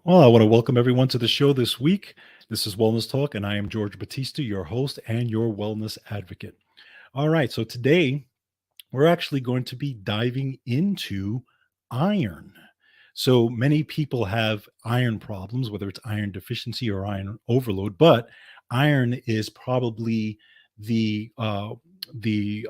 Well, I want to welcome everyone to the show this week. This is Wellness Talk, and I am George Batista, your host and your wellness advocate. All right, so today we're actually going to be diving into iron. So many people have iron problems, whether it's iron deficiency or iron overload, but iron is probably the uh, the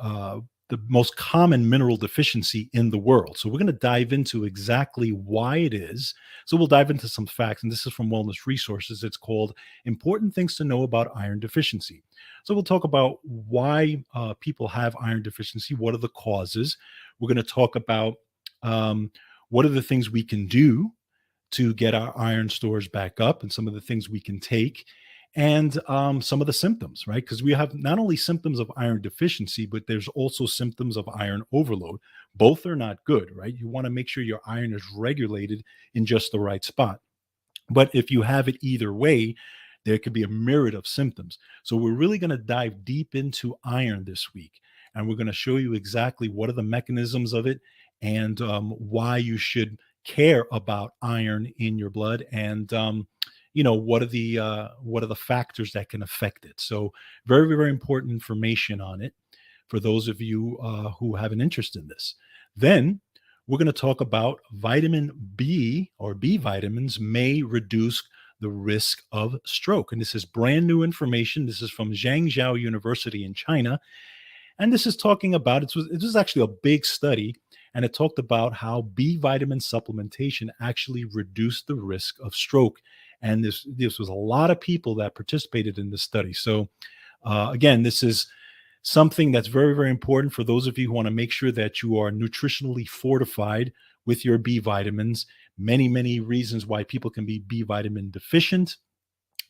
the most common mineral deficiency in the world. So we're going to dive into exactly why it is. So we'll dive into some facts, and this is from Wellness Resources. It's called "Important Things to Know About Iron Deficiency." So we'll talk about why people have iron deficiency. What are the causes? We're going to talk about um, what are the things we can do to get our iron stores back up, and some of the things we can take, and some of the symptoms, right? Because we have not only symptoms of iron deficiency, but there's also symptoms of iron overload. Both are not good, right? You want to make sure your iron is regulated in just the right spot. But if you have it either way, there could be a myriad of symptoms. So we're really going to dive deep into iron this week, and we're going to show you exactly what are the mechanisms of it, and why you should care about iron in your blood, and what are the factors that can affect it. So very, very important information on it for those of you who have an interest in this. Then we're going to talk about vitamin B, or B vitamins may reduce the risk of stroke. And this is brand new information. This is from Zhangjiao University in China. And this is talking about, it was actually a big study, and it talked about how B vitamin supplementation actually reduced the risk of stroke. And this was a lot of people that participated in this study. So again, this is something that's very, very important for those of you who want to make sure that you are nutritionally fortified with your B vitamins. Many, many reasons why people can be B vitamin deficient.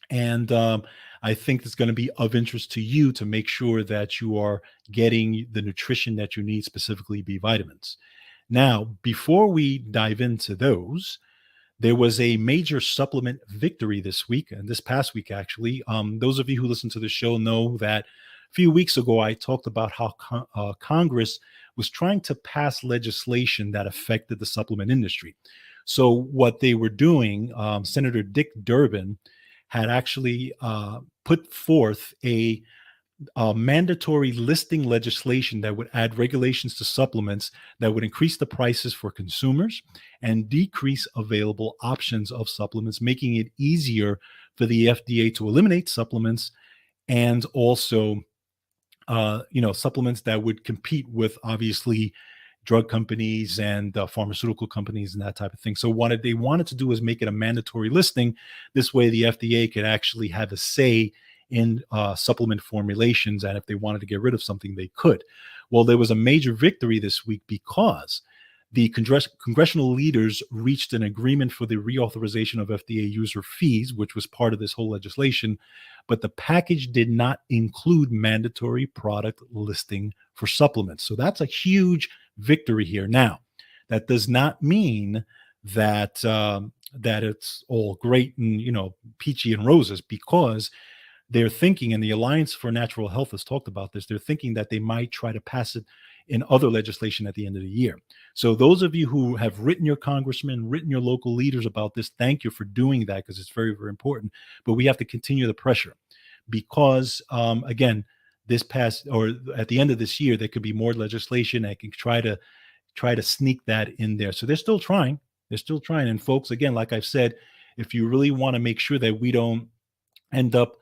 And I think it's going to be of interest to you to make sure that you are getting the nutrition that you need, specifically B vitamins. Now, before we dive into those, there was a major supplement victory this week, and this past week, actually. Those of you who listen to the show know that a few weeks ago, I talked about how Congress was trying to pass legislation that affected the supplement industry. So what they were doing, Senator Dick Durbin had actually put forth a mandatory listing legislation that would add regulations to supplements that would increase the prices for consumers and decrease available options of supplements, making it easier for the FDA to eliminate supplements, and also supplements that would compete with, obviously, drug companies and pharmaceutical companies and that type of thing. So what they wanted to do is make it a mandatory listing. This way the FDA could actually have a say in supplement formulations, and if they wanted to get rid of something, they could. Well, there was a major victory this week because the congressional leaders reached an agreement for the reauthorization of FDA user fees, which was part of this whole legislation, but the package did not include mandatory product listing for supplements. So that's a huge victory here. Now, that does not mean that that it's all great and peachy and roses, because they're thinking, and the Alliance for Natural Health has talked about this, they're thinking that they might try to pass it in other legislation at the end of the year. So those of you who have written your congressmen, written your local leaders about this, thank you for doing that, because it's very, very important. But we have to continue the pressure, because again, this past, or at the end of this year, there could be more legislation that can try to sneak that in there. So they're still trying. They're still trying. And folks, again, like I've said, if you really want to make sure that we don't end up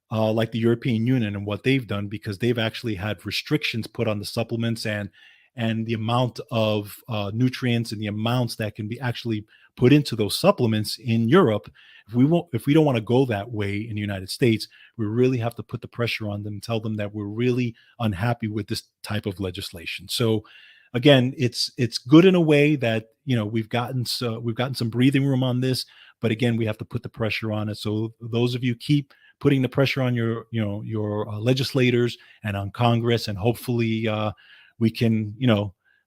like the European Union and what they've done, because they've actually had restrictions put on the supplements and the amount of nutrients and the amounts that can be actually put into those supplements in Europe. If we don't want to go that way in the United States, we really have to put the pressure on them and tell them that we're really unhappy with this type of legislation. So again, it's good in a way that we've gotten some breathing room on this, but again, we have to put the pressure on it. So those of you, keep putting the pressure on your legislators and on Congress, and hopefully we can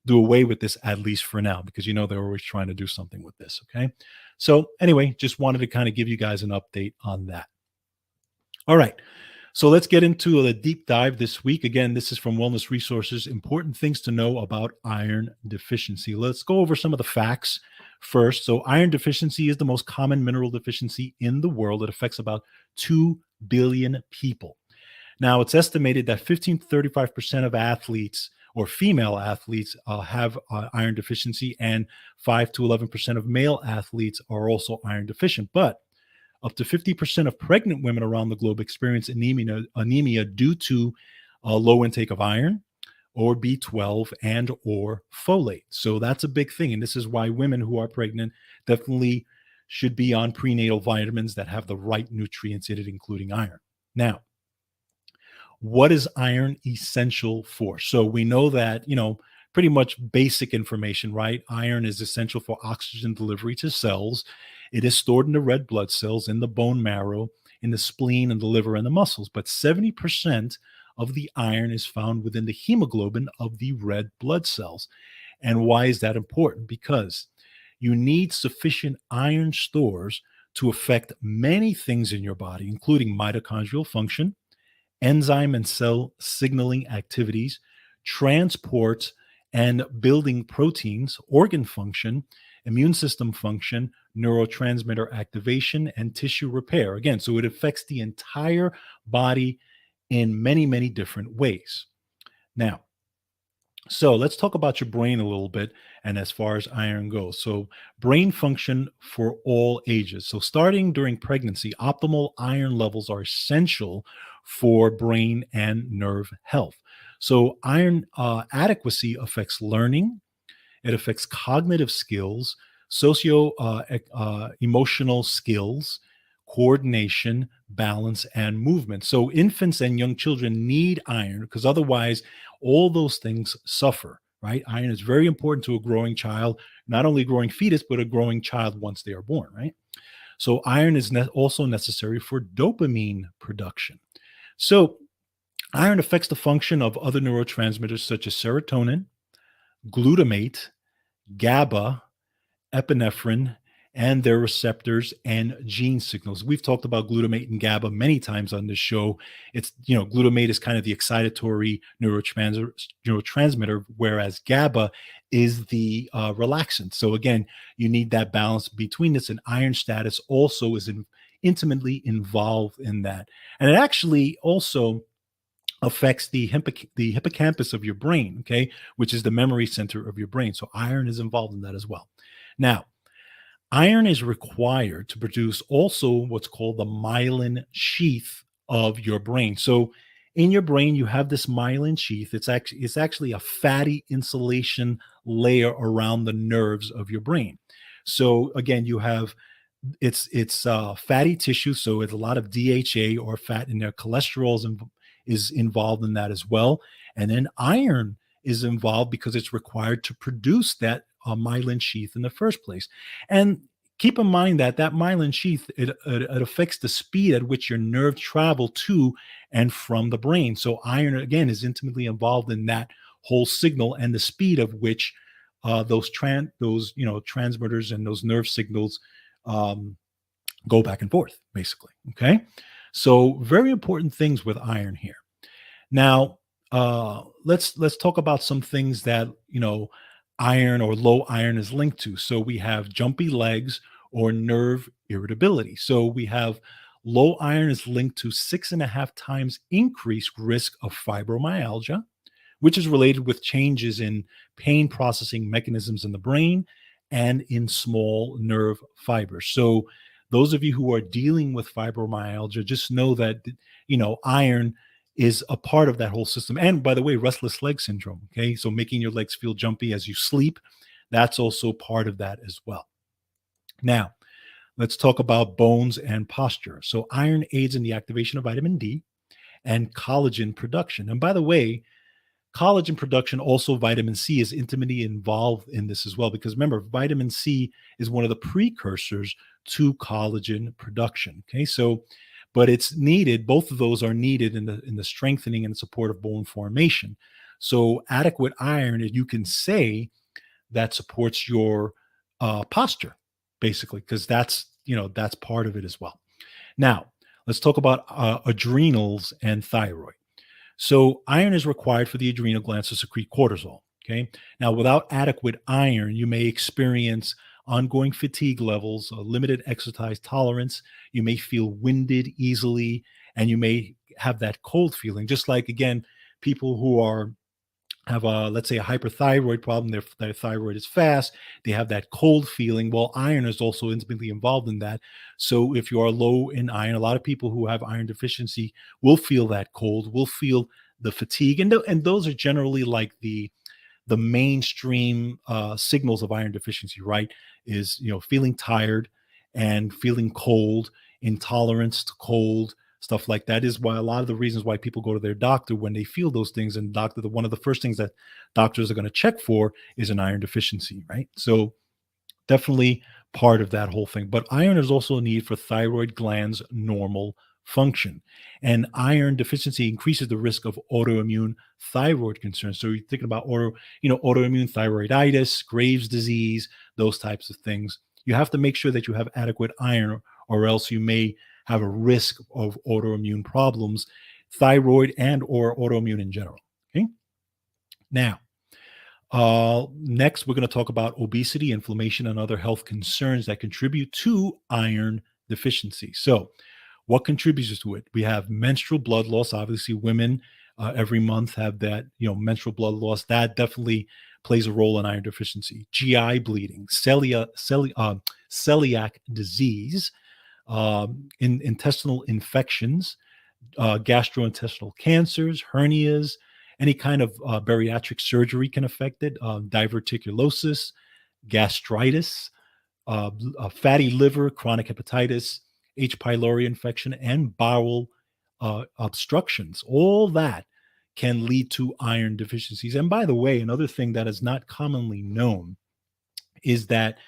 do away with this, at least for now, because they're always trying to do something with this. Okay, so anyway, just wanted to kind of give you guys an update on that. All right, so let's get into a deep dive this week. Again, this is from Wellness Resources, important things to know about iron deficiency. Let's go over some of the facts first. So, iron deficiency is the most common mineral deficiency in the world. It affects about 2 billion people. Now, it's estimated that 15 to 35% of athletes or female athletes have iron deficiency, and 5 to 11% of male athletes are also iron deficient. But up to 50% of pregnant women around the globe experience anemia due to a low intake of iron or B12 and or folate. So that's a big thing. And this is why women who are pregnant definitely should be on prenatal vitamins that have the right nutrients in it, including iron. Now, what is iron essential for? So we know that, pretty much basic information, right? Iron is essential for oxygen delivery to cells. It is stored in the red blood cells, in the bone marrow, in the spleen, and the liver and the muscles. But 70% of the iron is found within the hemoglobin of the red blood cells. And why is that important? Because you need sufficient iron stores to affect many things in your body, including mitochondrial function, enzyme and cell signaling activities, transport and building proteins, organ function, immune system function, neurotransmitter activation, and tissue repair. Again, so it affects the entire body in many, many different ways. Now, so let's talk about your brain a little bit, and as far as iron goes. So, brain function for all ages. So, starting during pregnancy, optimal iron levels are essential for brain and nerve health. So, iron adequacy affects learning, it affects cognitive skills, emotional skills, coordination, balance, and movement. So infants and young children need iron because otherwise all those things suffer, right? Iron is very important to a growing child, not only a growing fetus, but a growing child once they are born, right? So iron is also necessary for dopamine production. So iron affects the function of other neurotransmitters such as serotonin, glutamate, GABA, epinephrine, and their receptors and gene signals. We've talked about glutamate and GABA many times on this show. It's, glutamate is kind of the excitatory neurotransmitter, whereas GABA is the relaxant. So again, you need that balance between this, and iron status also is intimately involved in that. And it actually also affects the hippocampus of your brain, okay, which is the memory center of your brain. So iron is involved in that as well. Now, iron is required to produce also what's called the myelin sheath of your brain. So in your brain, you have this myelin sheath. It's actually a fatty insulation layer around the nerves of your brain. So again, you have it's fatty tissue, so it's a lot of DHA or fat in there. Is involved in that as well, and then iron is involved because it's required to produce that myelin sheath in the first place. And keep in mind that myelin sheath it affects the speed at which your nerves travel to and from the brain. So iron again is intimately involved in that whole signal and the speed of which those transmitters and those nerve signals go back and forth, basically. Okay, so very important things with iron here. Now, let's talk about some things that iron or low iron is linked to. So we have jumpy legs or nerve irritability. So we have low iron is linked to 6.5 times increased risk of fibromyalgia, which is related with changes in pain processing mechanisms in the brain and in small nerve fibers. So those of you who are dealing with fibromyalgia, just know that iron is a part of that whole system. And by the way, restless leg syndrome, okay? So making your legs feel jumpy as you sleep, that's also part of that as well. Now, let's talk about bones and posture. So iron aids in the activation of vitamin D and collagen production. And by the way, collagen production, also vitamin C, is intimately involved in this as well, because remember, vitamin C is one of the precursors to collagen production. Okay, so but it's needed. Both of those are needed in the strengthening and support of bone formation. So adequate iron, you can say, that supports your posture, basically, because that's part of it as well. Now, let's talk about adrenals and thyroid. So iron is required for the adrenal glands to secrete cortisol. Okay. Now, without adequate iron, you may experience ongoing fatigue levels, limited exercise tolerance. You may feel winded easily, and you may have that cold feeling. Just like, again, people who are have a, let's say, a hyperthyroid problem, their thyroid is fast, they have that cold feeling. Well, iron is also intimately involved in that. So if you are low in iron, a lot of people who have iron deficiency will feel that cold, will feel the fatigue, and those are generally like the mainstream signals of iron deficiency, right? Is, feeling tired and feeling cold, intolerance to cold, stuff like that. Is why a lot of the reasons why people go to their doctor when they feel those things. And one of the first things that doctors are going to check for is an iron deficiency, right? So definitely part of that whole thing. But iron is also a need for thyroid glands normal function. And iron deficiency increases the risk of autoimmune thyroid concerns. So you're thinking about autoimmune thyroiditis, Graves' disease, those types of things. You have to make sure that you have adequate iron, or else you may have a risk of autoimmune problems, thyroid and or autoimmune in general. Okay. Now, next, we're going to talk about obesity, inflammation, and other health concerns that contribute to iron deficiency. So, what contributes to it? We have menstrual blood loss. Obviously, women every month have that, menstrual blood loss. That definitely plays a role in iron deficiency. GI bleeding, celiac disease, intestinal infections, gastrointestinal cancers, hernias, any kind of bariatric surgery can affect it. Diverticulosis, gastritis, fatty liver, chronic hepatitis, H. pylori infection, and bowel obstructions. All that can lead to iron deficiencies. And by the way, another thing that is not commonly known is that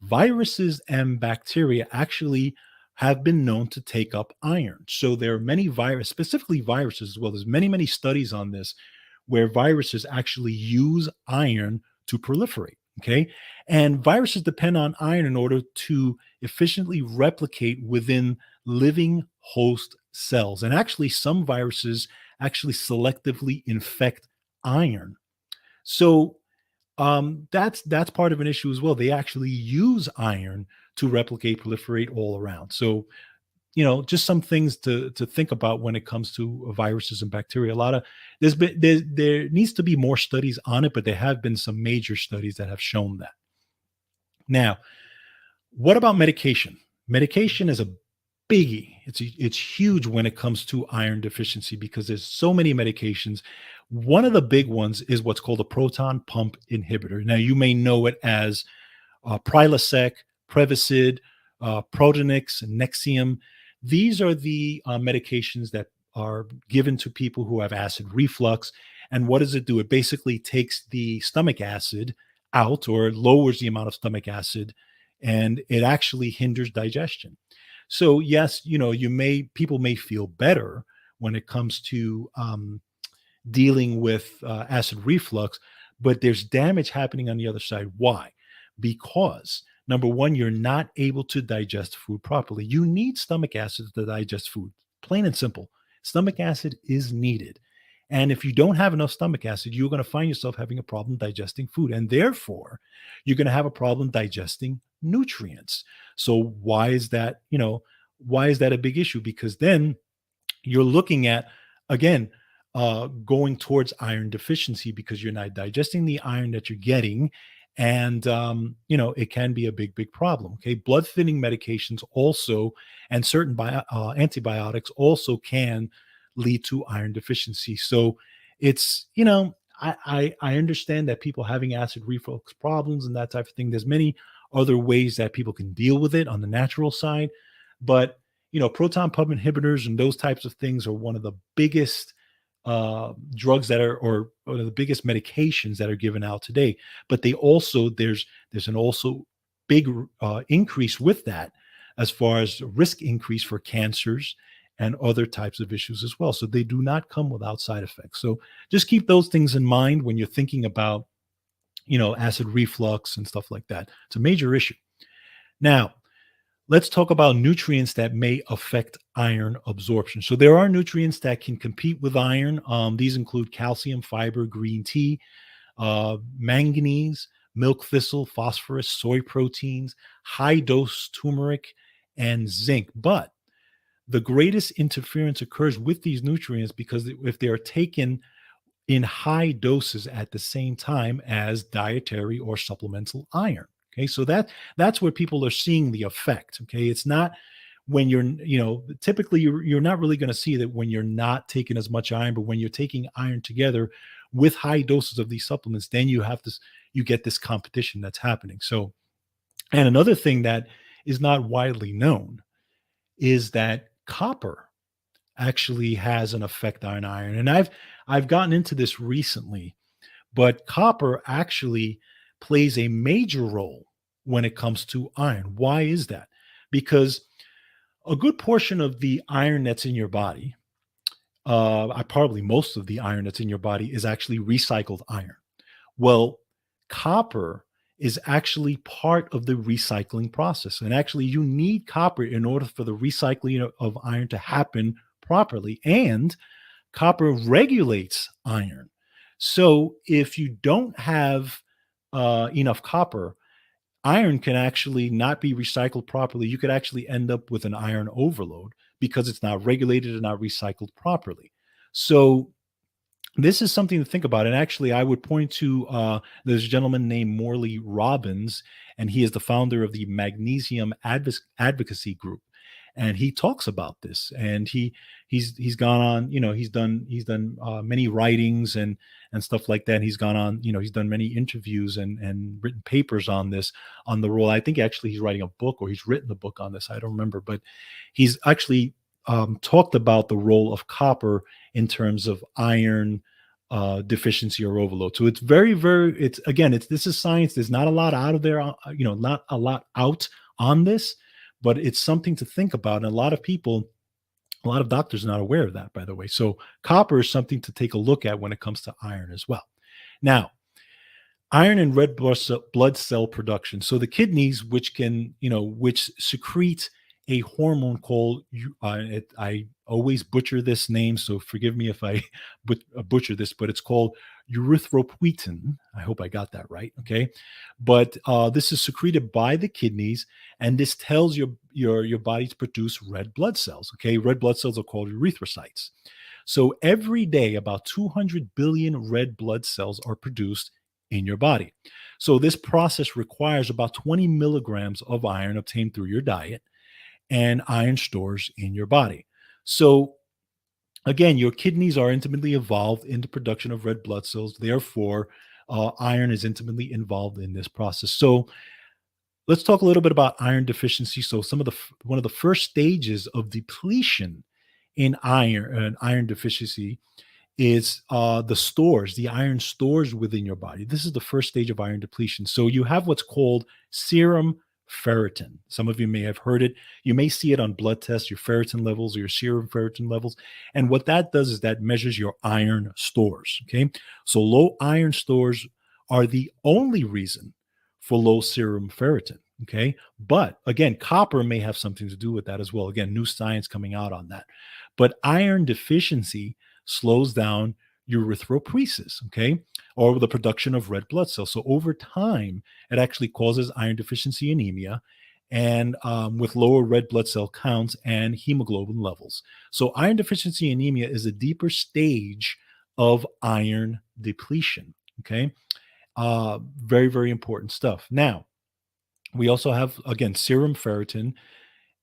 viruses and bacteria actually have been known to take up iron. So there are many specifically viruses as well. There's many studies on this where viruses actually use iron to proliferate. Okay. And viruses depend on iron in order to efficiently replicate within living host cells. And actually, some viruses actually selectively infect iron. So that's part of an issue as well. They actually use iron to replicate, proliferate all around. So, just some things to think about when it comes to viruses and bacteria. A lot of there needs to be more studies on it, but there have been some major studies that have shown that. Now, what about medication? Medication is a biggie. It's huge when it comes to iron deficiency because there's so many medications. One of the big ones is what's called a proton pump inhibitor. Now, you may know it as Prilosec, Prevacid, Protonix, Nexium. These are the medications that are given to people who have acid reflux. And what does it do? It basically takes the stomach acid out, or lowers the amount of stomach acid, and it actually hinders digestion. So yes, people may feel better when it comes to dealing with acid reflux, but there's damage happening on the other side. Why? Because number one, you're not able to digest food properly. You need stomach acid to digest food. Plain and simple. Stomach acid is needed. And if you don't have enough stomach acid, you're going to find yourself having a problem digesting food. And therefore, you're going to have a problem digesting nutrients. So why is that, why is that a big issue? Because then you're looking at, again, going towards iron deficiency because you're not digesting the iron that you're getting. And, it can be a big problem. Okay. Blood thinning medications also, and certain antibiotics also can lead to iron deficiency. So it's, I understand that people having acid reflux problems and that type of thing, there's many other ways that people can deal with it on the natural side. But, proton pump inhibitors and those types of things are one of the biggest drugs that are, or one of the biggest medications that are given out today. But they also, there's an also big increase with that as far as risk increase for cancers and other types of issues as well. So they do not come without side effects. So just keep those things in mind when you're thinking about, acid reflux and stuff like that. It's a major issue. Now, let's talk about nutrients that may affect iron absorption. So there are nutrients that can compete with iron. These include calcium, fiber, green tea, manganese, milk thistle, phosphorus, soy proteins, high dose turmeric, and zinc. But the greatest interference occurs with these nutrients because if they are taken in high doses at the same time as dietary or supplemental iron. Okay, so that's where people are seeing the effect. Okay, it's not when typically you're not really going to see that when you're not taking as much iron, but when you're taking iron together with high doses of these supplements, then you get this competition that's happening. So, and another thing that is not widely known is that copper actually has an effect on iron. And I've gotten into this recently, but copper actually plays a major role when it comes to iron. Why is that? Because a good portion of the iron that's in your body, probably most of the iron that's in your body is actually recycled iron. Well, copper is actually part of the recycling process. And actually, you need copper in order for the recycling of iron to happen properly. And copper regulates iron. So if you don't have enough copper, iron can actually not be recycled properly. You could actually end up with an iron overload because it's not regulated and not recycled properly. So this is something to think about. And actually, I would point to there's a gentleman named Morley Robbins, and he is the founder of the Magnesium Advocacy Group. And he talks about this, and he's gone on, he's done many writings and stuff like that. And he's gone on, he's done many interviews and written papers on this, on the role. I think actually he's writing a book, or he's written a book on this. I don't remember, but he's actually talked about the role of copper in terms of iron deficiency or overload. So it's very, very, this is science. There's not a lot out of there, not a lot out on this, but it's something to think about. And a lot of doctors are not aware of that, by the way. So copper is something to take a look at when it comes to iron as well. Now, iron and red blood cell production. So the kidneys, which secrete a hormone called, I always butcher this name, so forgive me if I butcher this, but it's called erythropoietin. I hope I got that right. Okay. But this is secreted by the kidneys, and this tells your body to produce red blood cells. Okay. Red blood cells are called erythrocytes. So every day, about 200 billion red blood cells are produced in your body. So this process requires about 20 milligrams of iron obtained through your diet and iron stores in your body. So again, your kidneys are intimately involved in the production of red blood cells. Therefore, iron is intimately involved in this process. So let's talk a little bit about iron deficiency. So one of the first stages of depletion in iron deficiency is the iron stores within your body. This is the first stage of iron depletion. So you have what's called serum ferritin. Some of you may have heard it. You may see it on blood tests, your ferritin levels or your serum ferritin levels. And what that does is that measures your iron stores. Okay. So low iron stores are the only reason for low serum ferritin. Okay. But again, copper may have something to do with that as well. Again, new science coming out on that. But iron deficiency slows down erythropoiesis, okay, or the production of red blood cells. So over time, it actually causes iron deficiency anemia, and with lower red blood cell counts and hemoglobin levels. So iron deficiency anemia is a deeper stage of iron depletion. Okay, very, very important stuff. Now, we also have, again, serum ferritin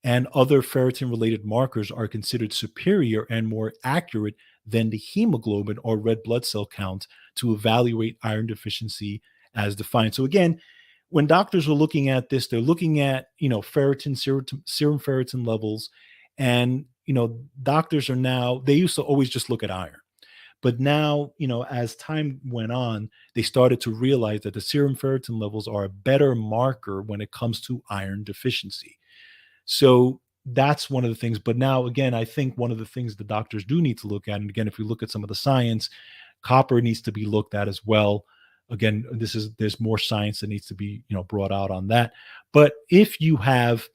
and other ferritin related markers are considered superior and more accurate than the hemoglobin or red blood cell count to evaluate iron deficiency as defined. So again, when doctors are looking at this, they're looking at, ferritin, serum ferritin levels. And, doctors are now, they used to always just look at iron. But now, as time went on, they started to realize that the serum ferritin levels are a better marker when it comes to iron deficiency. So that's one of the things. But now, again, I think one of the things the doctors do need to look at, and again, if you look at some of the science, copper needs to be looked at as well. Again, there's more science that needs to be, brought out on that. But if you have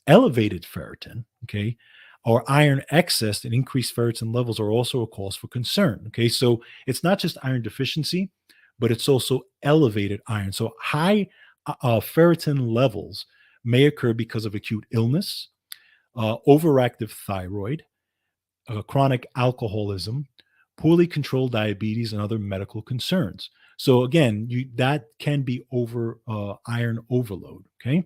elevated ferritin, okay, or iron excess and increased ferritin levels are also a cause for concern. Okay, so it's not just iron deficiency, but it's also elevated iron. So high ferritin levels may occur because of acute illness, overactive thyroid, chronic alcoholism, poorly controlled diabetes, and other medical concerns. So again, that can be over iron overload. Okay.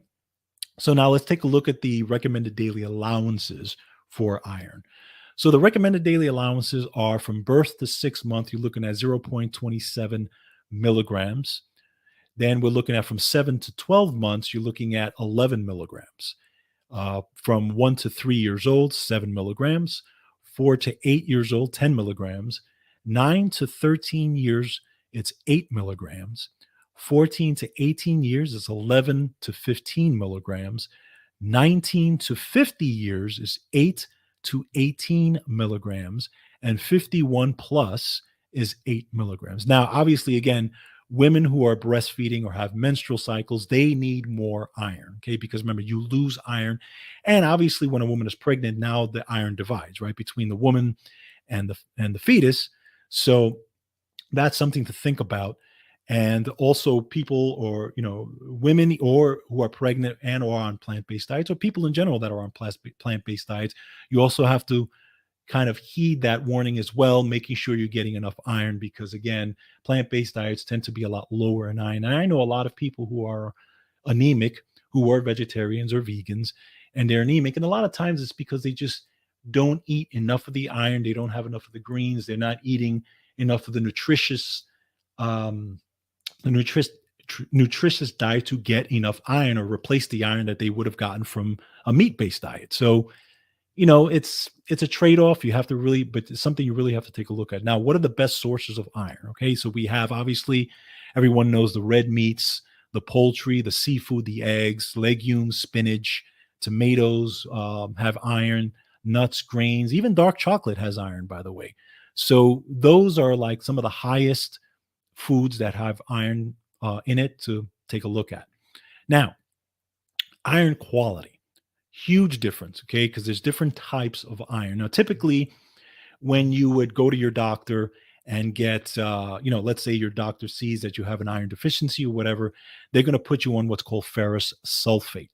So now let's take a look at the recommended daily allowances for iron. So the recommended daily allowances are from birth to 6 months, you're looking at 0.27 milligrams. Then we're looking at from 7 to 12 months, you're looking at 11 milligrams. From 1 to 3 years old, 7 milligrams. 4 to 8 years old, 10 milligrams. 9 to 13 years, it's 8 milligrams. 14 to 18 years is 11 to 15 milligrams. 19 to 50 years is 8 to 18 milligrams. And 51 plus is 8 milligrams. Now, obviously, again, women who are breastfeeding or have menstrual cycles, they need more iron, okay? Because remember, you lose iron. And obviously, when a woman is pregnant, now the iron divides, right, between the woman and the fetus. So that's something to think about. And also people, or women or who are pregnant and or on plant-based diets, or people in general that are on plant-based diets, you also have to kind of heed that warning as well, making sure you're getting enough iron, because again, plant-based diets tend to be a lot lower in iron. And I know a lot of people who are anemic, who are vegetarians or vegans, and they're anemic. And a lot of times it's because they just don't eat enough of the iron. They don't have enough of the greens. They're not eating enough of the um, nutritious diet to get enough iron or replace the iron that they would have gotten from a meat-based diet. So it's a trade-off. You have to really, but it's something you really have to take a look at. Now, what are the best sources of iron? Okay, so we have, obviously, everyone knows the red meats, the poultry, the seafood, the eggs, legumes, spinach, tomatoes have iron, nuts, grains, even dark chocolate has iron, by the way. So those are like some of the highest foods that have iron in it to take a look at. Now, iron quality, huge difference, okay? Because there's different types of iron. Now, typically, when you would go to your doctor and get, let's say your doctor sees that you have an iron deficiency or whatever, they're going to put you on what's called ferrous sulfate,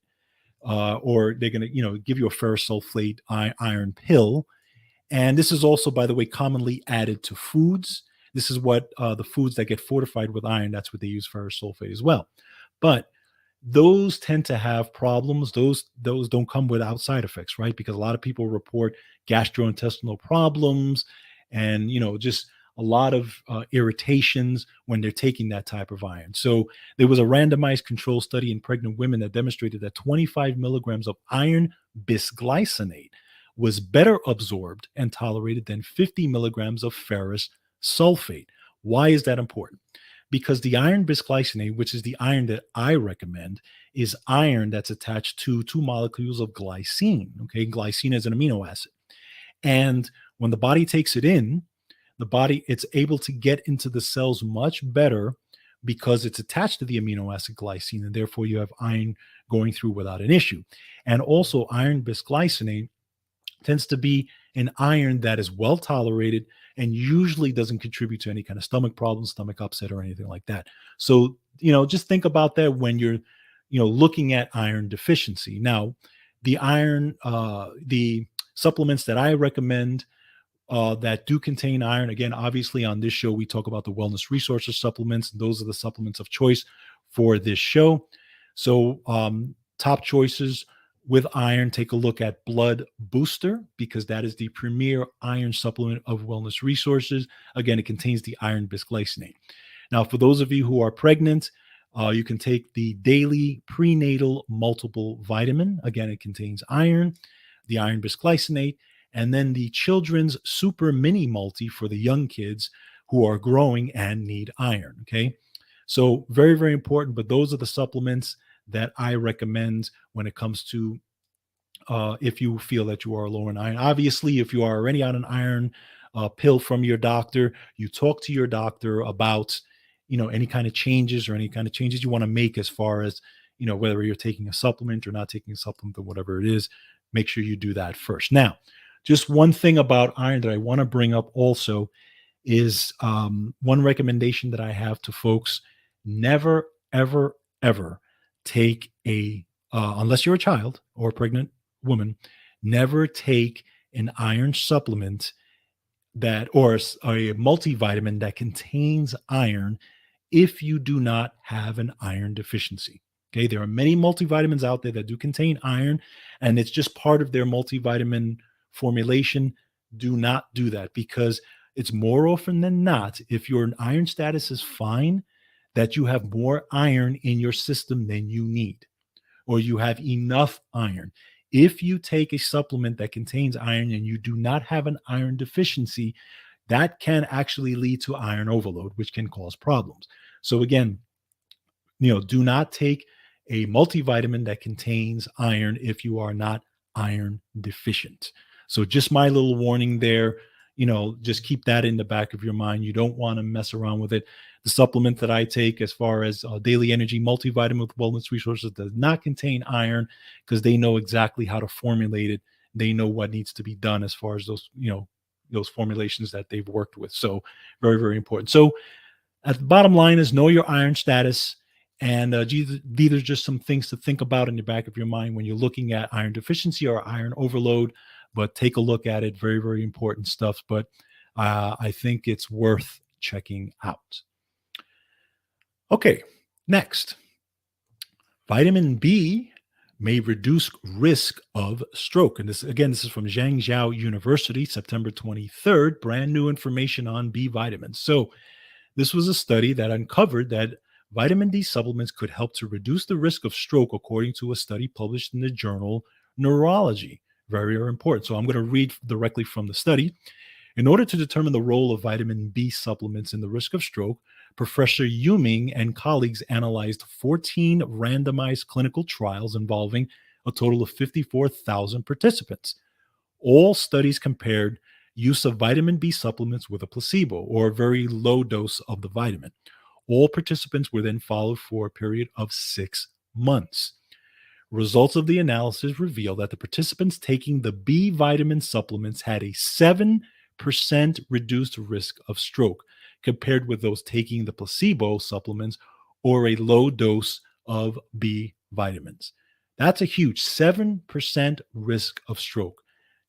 or they're going to, give you a ferrous sulfate iron pill. And this is also, by the way, commonly added to foods. This is what the foods that get fortified with iron, that's what they use ferrous sulfate as well. But those tend to have problems. Those don't come without side effects, right? Because a lot of people report gastrointestinal problems and, just a lot of irritations when they're taking that type of iron. So there was a randomized control study in pregnant women that demonstrated that 25 milligrams of iron bisglycinate was better absorbed and tolerated than 50 milligrams of ferrous sulfate. Why is that important? Because the iron bisglycinate, which is the iron that I recommend, is iron that's attached to two molecules of glycine. Okay, glycine is an amino acid. And when the body takes it in, it's able to get into the cells much better because it's attached to the amino acid glycine, and therefore you have iron going through without an issue. And also, iron bisglycinate tends to be an iron that is well tolerated and usually doesn't contribute to any kind of stomach problems, stomach upset, or anything like that. So, just think about that when you're, looking at iron deficiency. Now, the supplements that I recommend that do contain iron, again, obviously on this show, we talk about the wellness resources supplements. And those are the supplements of choice for this show. So, top choices with iron, take a look at Blood Booster, because that is the premier iron supplement of wellness resources. Again, it contains the iron bisglycinate. Now, for those of you who are pregnant, you can take the daily prenatal multiple vitamin. Again, it contains iron, the iron bisglycinate, and then the children's super mini multi for the young kids who are growing and need iron. Okay. So very, very important, but those are the supplements that I recommend when it comes to if you feel that you are low in iron. Obviously, if you are already on an iron pill from your doctor, you talk to your doctor about, any kind of changes you want to make as far as, whether you're taking a supplement or not taking a supplement or whatever it is. Make sure you do that first. Now, just one thing about iron that I want to bring up also is one recommendation that I have to folks: never, ever, ever take unless you're a child or a pregnant woman, never take an iron supplement or a multivitamin that contains iron if you do not have an iron deficiency. Okay, there are many multivitamins out there that do contain iron, and it's just part of their multivitamin formulation. Do not do that, because it's more often than not, if your iron status is fine, that you have more iron in your system than you need, or you have enough iron. If you take a supplement that contains iron and you do not have an iron deficiency, that can actually lead to iron overload, which can cause problems. So again, do not take a multivitamin that contains iron if you are not iron deficient. So just my little warning there, just keep that in the back of your mind. You don't want to mess around with it. The supplement that I take, as far as daily energy multivitamin with wellness resources, does not contain iron, because they know exactly how to formulate it. They know what needs to be done as far as those formulations that they've worked with. So very, very important. So at the bottom line is, know your iron status. And these are just some things to think about in the back of your mind when you're looking at iron deficiency or iron overload. But take a look at it. Very, very important stuff. But I think it's worth checking out. Okay, next. Vitamin B may reduce risk of stroke. And this is from Zhangjiao University, September 23rd, brand new information on B vitamins. So this was a study that uncovered that vitamin D supplements could help to reduce the risk of stroke, according to a study published in the journal Neurology. Very, very important. So I'm going to read directly from the study. In order to determine the role of vitamin B supplements in the risk of stroke, Professor Yuming and colleagues analyzed 14 randomized clinical trials involving a total of 54,000 participants. All studies compared use of vitamin B supplements with a placebo, or a very low dose of the vitamin. All participants were then followed for a period of 6 months. Results of the analysis reveal that the participants taking the B vitamin supplements had a 7% reduced risk of stroke, compared with those taking the placebo supplements or a low dose of B vitamins. That's a huge 7% risk of stroke.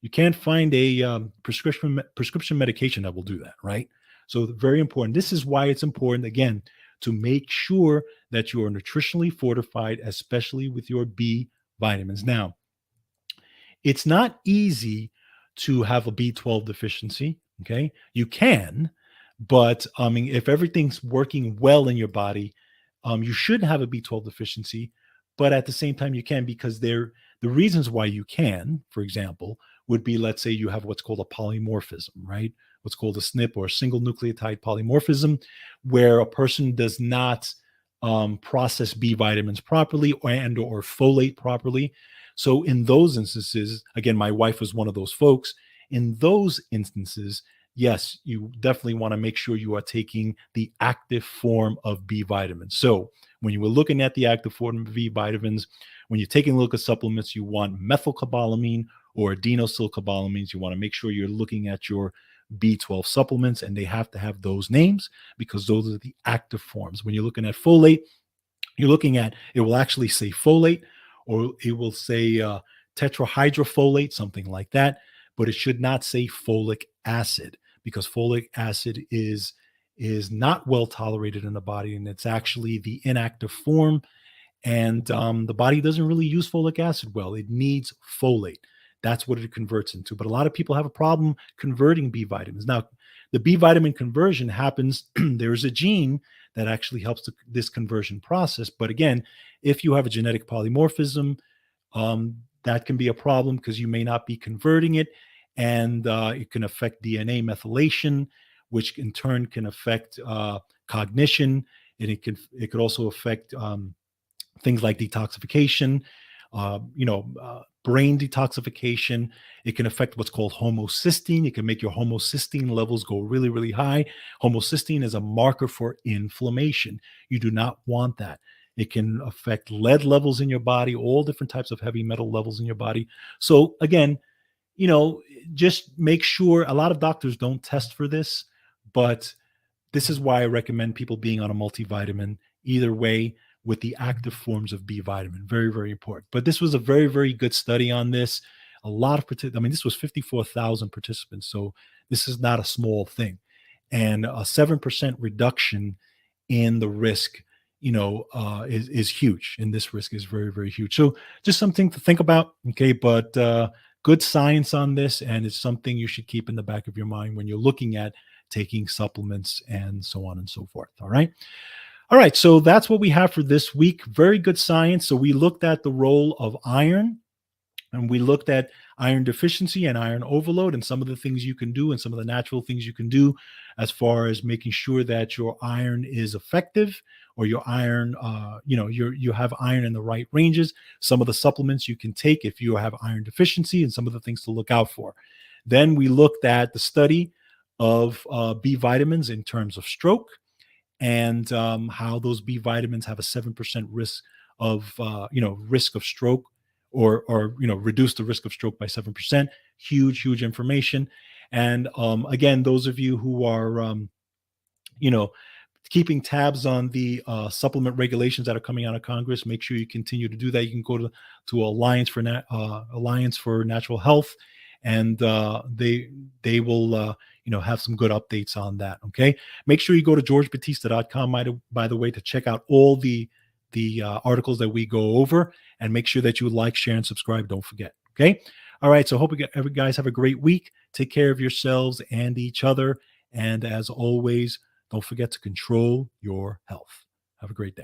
You can't find a prescription medication that will do that, right? So very important. This is why it's important, again, to make sure that you are nutritionally fortified, especially with your B vitamins. Now, it's not easy to have a B12 deficiency, okay? You can, but if everything's working well in your body, you should have a B12 deficiency, but at the same time you can, because the reasons why you can, for example, would be, let's say you have what's called a polymorphism, right? What's called a SNP, or a single nucleotide polymorphism, where a person does not process B vitamins properly or folate properly. So in those instances, again, my wife was one of those folks. In those instances, yes, you definitely want to make sure you are taking the active form of B vitamins. So when you were looking at the active form of B vitamins, when you're taking a look at supplements, you want methylcobalamin or adenosylcobalamins. You want to make sure you're looking at your B12 supplements, and they have to have those names, because those are the active forms. When you're looking at folate, you're looking at, it will actually say folate, or it will say tetrahydrofolate, something like that, but it should not say folic acid, because folic acid is not well tolerated in the body, and it's actually the inactive form. And the body doesn't really use folic acid well. It needs folate. That's what it converts into. But a lot of people have a problem converting B vitamins. Now, the B vitamin conversion happens, there's a gene that actually helps this conversion process. But again, if you have a genetic polymorphism, that can be a problem, because you may not be converting it. And it can affect DNA methylation, which in turn can affect cognition. And it could also affect things like detoxification, brain detoxification. It can affect what's called homocysteine. It can make your homocysteine levels go really, really high. Homocysteine is a marker for inflammation. You do not want that. It can affect lead levels in your body, all different types of heavy metal levels in your body. So again, just make sure, a lot of doctors don't test for this, but this is why I recommend people being on a multivitamin either way with the active forms of B vitamin. Very, very important. But this was a very, very good study on this. A lot of I mean, this was 54,000 participants. So this is not a small thing. And a 7% reduction in the risk, is huge. And this risk is very, very huge. So just something to think about. Okay. But good science on this. And it's something you should keep in the back of your mind when you're looking at taking supplements and so on and so forth. All right. All right. So that's what we have for this week. Very good science. So we looked at the role of iron, and we looked at iron deficiency and iron overload and some of the things you can do and some of the natural things you can do as far as making sure that your iron is effective, or your iron, you have iron in the right ranges. Some of the supplements you can take if you have iron deficiency, and some of the things to look out for. Then we looked at the study of B vitamins in terms of stroke, and how those B vitamins have a 7% risk of risk of stroke, or reduce the risk of stroke by 7%. Huge information. And again, those of you who are you know keeping tabs on the supplement regulations that are coming out of Congress, make sure you continue to do that. You can go to Alliance for Natural Health, and they will have some good updates on that. Okay, make sure you go to georgebatista.com, by the way, to check out all the articles that we go over, and make sure that you like, share, and subscribe. Don't forget. Okay. All right. So hope you guys have a great week. Take care of yourselves and each other. And as always, don't forget to control your health. Have a great day.